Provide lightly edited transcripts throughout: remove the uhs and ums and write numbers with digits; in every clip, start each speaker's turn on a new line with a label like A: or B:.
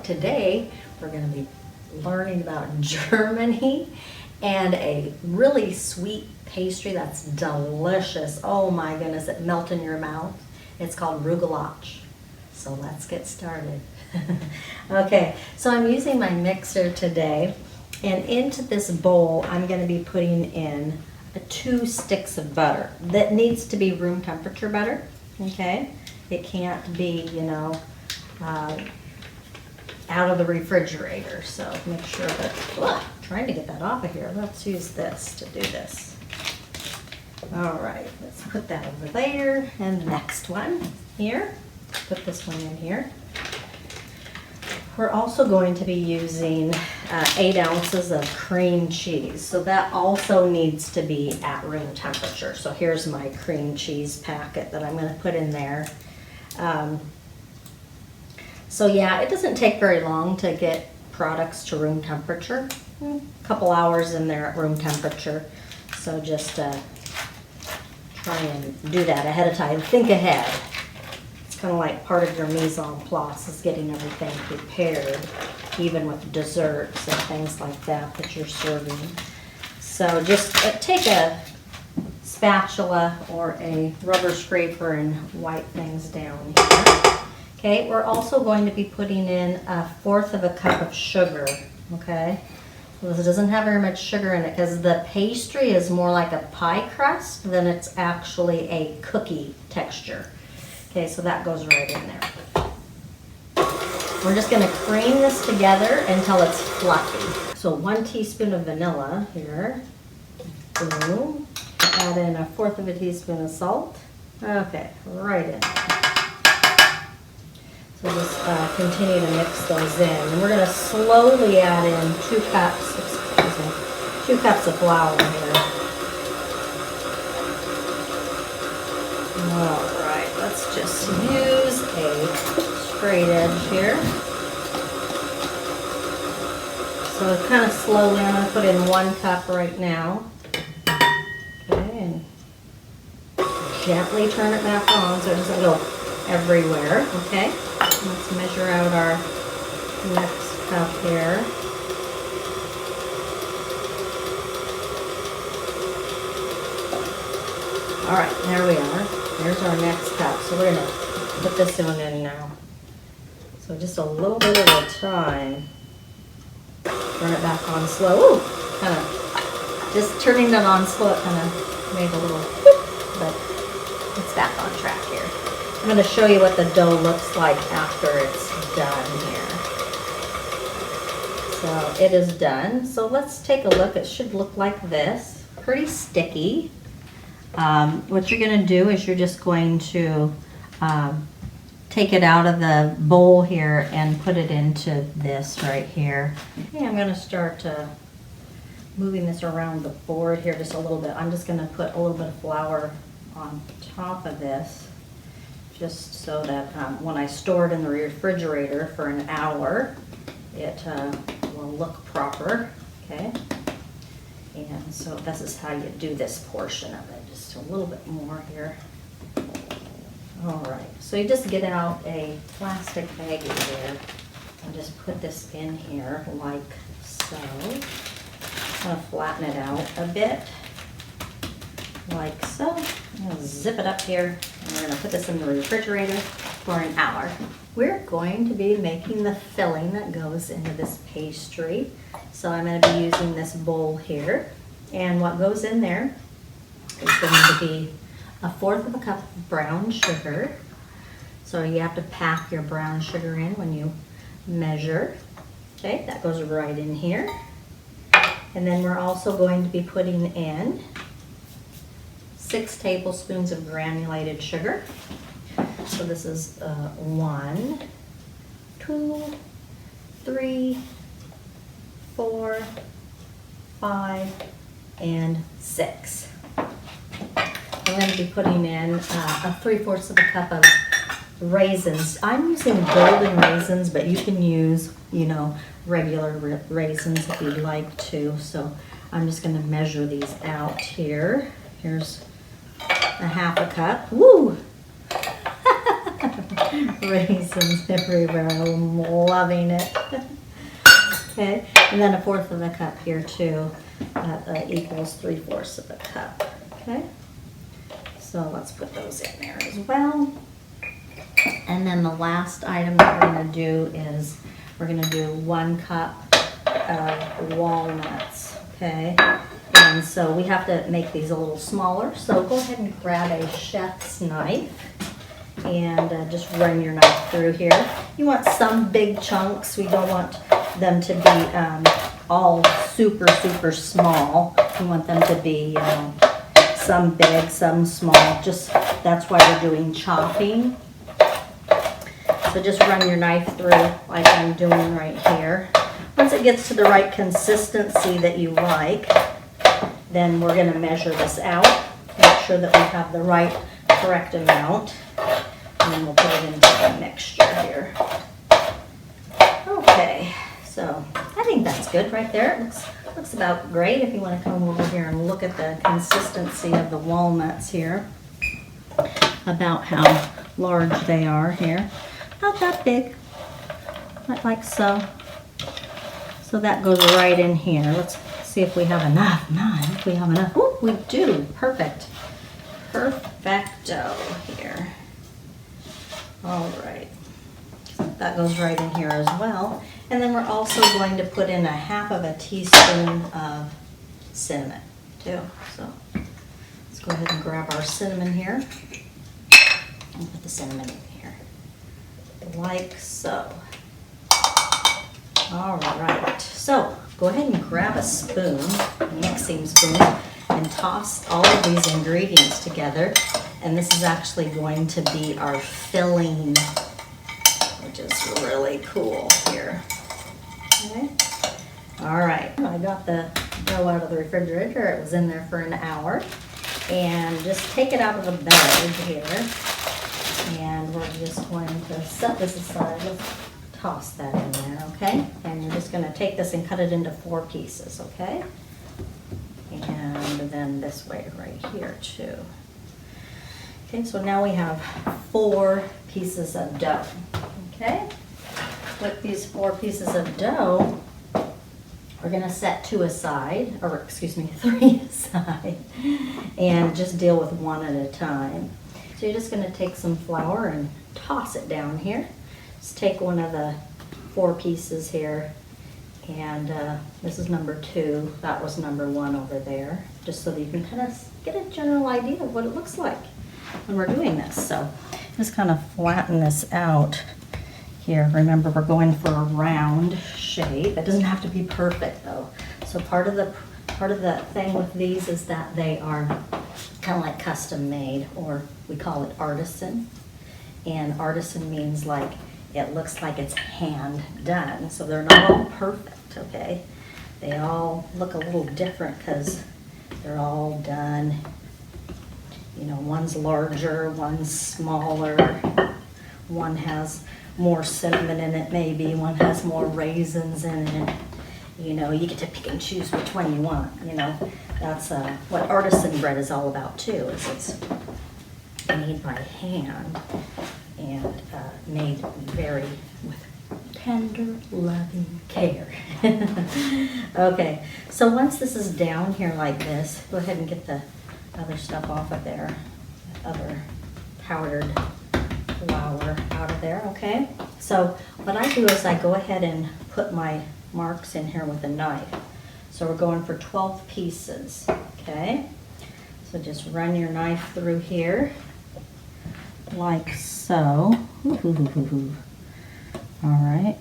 A: today we're going to be learning about Germany and a really sweet pastry that's delicious. Oh my goodness, it melts in your mouth. It's called Rugelach. So let's get started. Okay, so I'm using my mixer today, and into this bowl I'm going to be putting in 2 sticks of butter. That needs to be room temperature butter, okay? It can't be, out of the refrigerator, so make sure that, trying to get that off of here. Let's use this to do this. All right, let's put that over there, and the next one here, put this one in here. We're also going to be using 8 ounces of cream cheese, so that also needs to be at room temperature. So here's my cream cheese packet that I'm going to put in there. So yeah, it doesn't take very long to get products to room temperature. A couple hours in there at room temperature. So just try and do that ahead of time. Think ahead. It's kind of like part of your mise en place is getting everything prepared, even with desserts and things like that you're serving. So just take a spatula or a rubber scraper and wipe things down here. Okay, we're also going to be putting in 1/4 of a cup of sugar, okay? So this doesn't have very much sugar in it because the pastry is more like a pie crust than it's actually a cookie texture. Okay, so that goes right in there. We're just going to cream this together until it's fluffy. So 1 teaspoon of vanilla here. Boom. Add in 1/4 of a teaspoon of salt. Okay, right in. So just continue to mix those in. And we're going to slowly add in 2 cups of flour here. All right, let's just use a straight edge here. So kind of slowly, I'm going to put in 1 cup right now. Okay, and gently turn it back on so it doesn't go everywhere, okay? Let's measure out our next cup here. All right, there we are. There's our next cup. So we're gonna put this one in now. So just a little bit at a time. Turn it back on slow. Ooh, kind of, just turning it on slow, it kind of made a little whoop, but it's back on track here. I'm going to show you what the dough looks like after it's done here. So it is done. So let's take a look. It should look like this. Pretty sticky. What you're going to do is you're just going to take it out of the bowl here and put it into this right here. Okay, I'm going to start moving this around the board here just a little bit. I'm just going to put a little bit of flour on top of this, just so that when I store it in the refrigerator for an hour, it will look proper, okay? And so this is how you do this portion of it, just a little bit more here. All right, so you just get out a plastic baggie here and just put this in here like so. Kind of flatten it out a bit, like so. I'm going to zip it up here, and we're going to put this in the refrigerator for an hour. We're going to be making the filling that goes into this pastry. So I'm going to be using this bowl here, and what goes in there is going to be 1/4 of a cup of brown sugar. So you have to pack your brown sugar in when you measure. Okay, that goes right in here. And then we're also going to be putting in 6 tablespoons of granulated sugar. So this is 1, 2, 3, 4, 5, and 6. I'm going to be putting in 3/4 of a cup of raisins. I'm using golden raisins, but you can use, regular raisins if you'd like to. So I'm just going to measure these out here. Here's 1/2 cup. Woo! Raisins everywhere. I'm loving it. Okay, and then 1/4 of a cup here too. That equals 3/4 of a cup. Okay, so let's put those in there as well. And then the last item that we're going to do is we're going to do 1 cup of walnuts. Okay, and so we have to make these a little smaller. So go ahead and grab a chef's knife and just run your knife through here. You want some big chunks. We don't want them to be all super small. You want them to be, you know, some big, some small. Just that's why we're doing chopping. So just run your knife through like I'm doing right here. Once it gets to the right consistency that you like, then we're going to measure this out. Make sure that we have the right correct amount. And then we'll put it into the mixture here. Okay, so I think that's good right there. It looks about great. If you want to come over here and look at the consistency of the walnuts here, about how large they are here. Not that big, like so. So that goes right in here. Let's see if we have enough. If we have enough. Ooh, we do. Perfect. Perfecto here. All right. That goes right in here as well. And then we're also going to put in 1/2 teaspoon of cinnamon too. So let's go ahead and grab our cinnamon here and put the cinnamon in here. Like so. All right. So go ahead and grab a spoon, a mixing spoon, and toss all of these ingredients together. And this is actually going to be our filling, which is really cool here. Okay. All right. I got the dough out of the refrigerator. It was in there for an hour. And just take it out of the bag here. And we're just going to set this aside. Let's toss that in there, okay? And you're just going to take this and cut it into 4 pieces, okay? And then this way right here too. Okay, so now we have 4 pieces of dough, okay? With these 4 pieces of dough, we're going to set 2 aside, or excuse me, 3 aside, and just deal with 1 at a time. So you're just going to take some flour and toss it down here. Just take one of the 4 pieces here, and this is number 2. That was number 1 over there, just so that you can kind of get a general idea of what it looks like when we're doing this. So just kind of flatten this out here. Remember, we're going for a round shape. It doesn't have to be perfect though. So part of the thing with these is that they are kind of like custom made, or we call it artisan. And artisan means like it looks like it's hand done. So they're not all perfect, okay? They all look a little different because they're all done. You know, one's larger, one's smaller, one has more cinnamon in it maybe, one has more raisins in it. You know, you get to pick and choose which one you want, you know. That's what artisan bread is all about too, is it's made by hand and made with tender, loving care. Okay, so once this is down here like this, go ahead and get the other stuff off of there, the other powdered flour out of there, okay? So what I do is I go ahead and put my marks in here with a knife. So we're going for 12 pieces, okay? So just run your knife through here, like so. All right.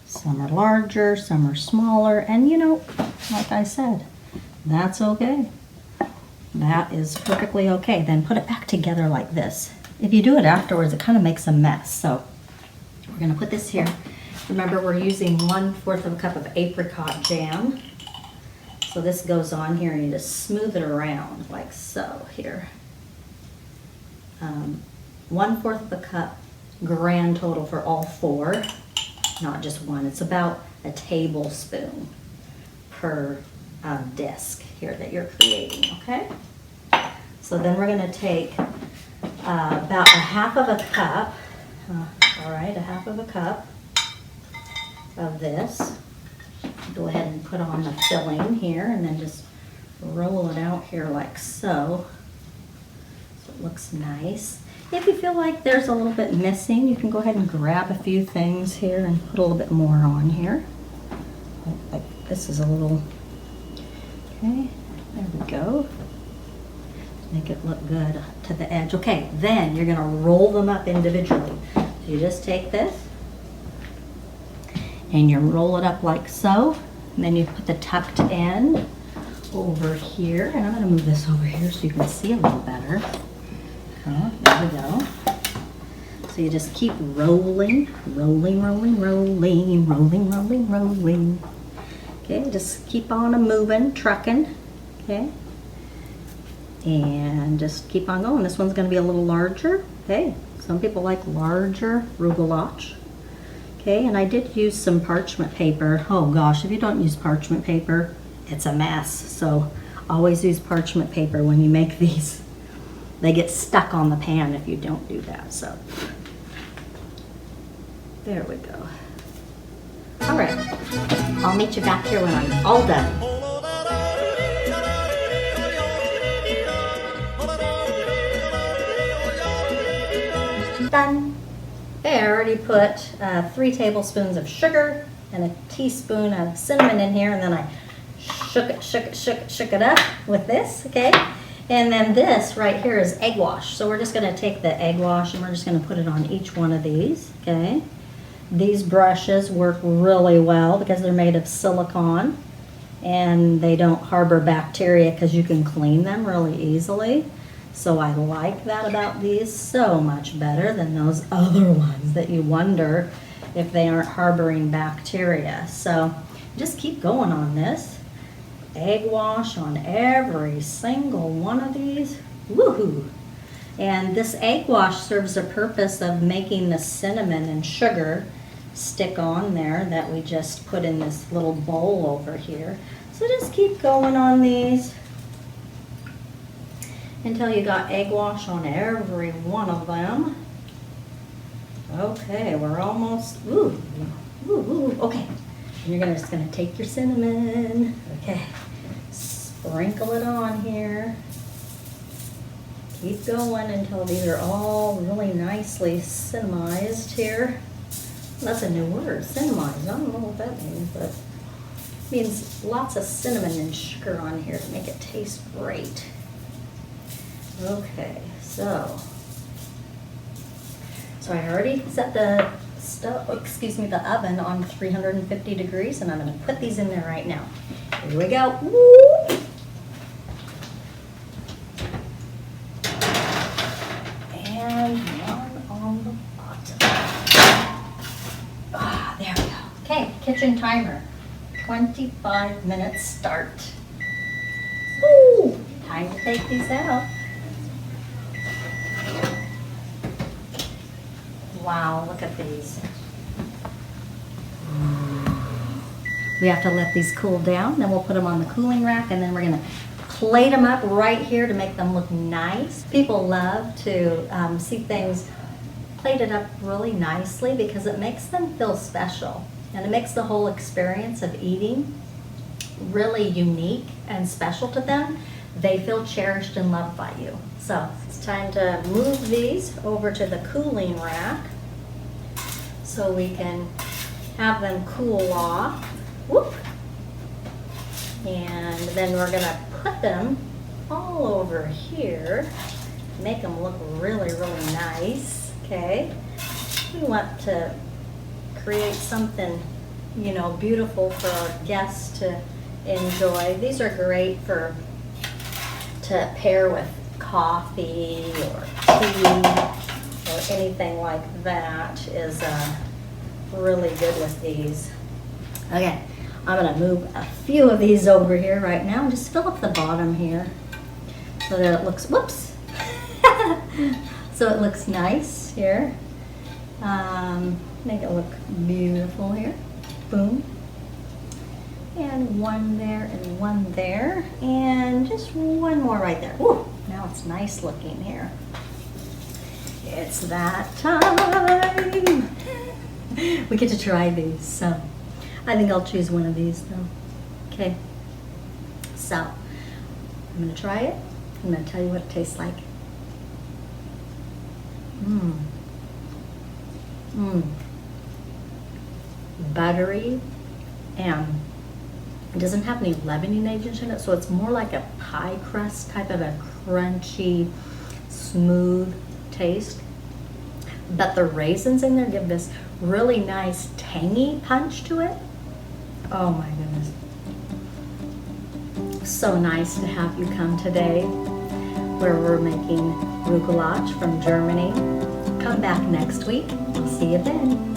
A: Some are larger, some are smaller, and you know, like I said, that's okay. That is perfectly okay. Then put it back together like this. If you do it afterwards, it kind of makes a mess. So we're going to put this here. Remember, we're using 1/4 of a cup of apricot jam. So this goes on here, and you just smooth it around like so here. 1/4 of a cup grand total for all 4. Not just 1. It's about a tablespoon per disc here that you're creating, okay? So then we're going to take about a half of a cup, all right, a half of a cup of this. Go ahead and put on the filling here and then just roll it out here like so. So it looks nice. If you feel like there's a little bit missing, you can go ahead and grab a few things here and put a little bit more on here. Like this is a little, okay, there we go. Make it look good to the edge. Okay, then you're gonna roll them up individually. So you just take this and you roll it up like so. And then you put the tucked end over here. And I'm gonna move this over here so you can see a little better. Oh, there we go. So you just keep rolling, rolling, rolling, rolling, rolling, rolling, rolling. Okay, just keep on moving, trucking, okay? And just keep on going. This one's gonna be a little larger, okay? Some people like larger Rugelach. Okay, and I did use some parchment paper. Oh gosh, if you don't use parchment paper, it's a mess. So always use parchment paper when you make these. They get stuck on the pan if you don't do that, so. There we go. All right, I'll meet you back here when I'm all done. Done. Okay, I already put 3 tablespoons of sugar and a teaspoon of cinnamon in here, and then I shook it up with this, okay? And then this right here is egg wash. So we're just gonna take the egg wash and we're just gonna put it on each one of these, okay? These brushes work really well because they're made of silicone and they don't harbor bacteria because you can clean them really easily. So I like that about these so much better than those other ones that you wonder if they aren't harboring bacteria. So just keep going on this. Egg wash on every single one of these. Woohoo! And this egg wash serves the purpose of making the cinnamon and sugar stick on there that we just put in this little bowl over here. So just keep going on these until you got egg wash on every one of them. Okay, we're almost, okay. And you're just gonna take your cinnamon, okay, sprinkle it on here. Keep going until these are all really nicely cinnamized here. That's a new word, cinnamized. I don't know what that means, but it means lots of cinnamon and sugar on here to make it taste great. Okay, so I already set the the oven on 350 degrees, and I'm going to put these in there right now. Here we go. Woo! And one on the bottom. Ah, there we go. Okay, kitchen timer. 25 minutes start. Woo! Time to take these out. Wow, look at these. We have to let these cool down, then we'll put them on the cooling rack, and then we're gonna plate them up right here to make them look nice. People love to see things plated up really nicely because it makes them feel special, and it makes the whole experience of eating really unique and special to them. They feel cherished and loved by you. So it's time to move these over to the cooling rack so we can have them cool off. Whoop. And then we're gonna put them all over here, make them look really, really nice, okay? We want to create something, you know, beautiful for our guests to enjoy. These are great to pair with coffee or tea or anything like that is really good with these. Okay, I'm gonna move a few of these over here right now and just fill up the bottom here so that it looks, whoops, so it looks nice here. Make it look beautiful here. Boom. And one there and one there, and just one more right there. Ooh, now Now it's nice looking here. It's that time. We get to try these, so I think I'll choose one of these though. Okay, so I'm gonna try it. I'm gonna tell you what it tastes like. Buttery, and it doesn't have any leavening agents in it, so it's more like a pie crust type of a crunchy, smooth taste. But the raisins in there give this really nice tangy punch to it. Oh my goodness. So nice to have you come today where we're making Rugelach from Germany. Come back next week. I'll see you then.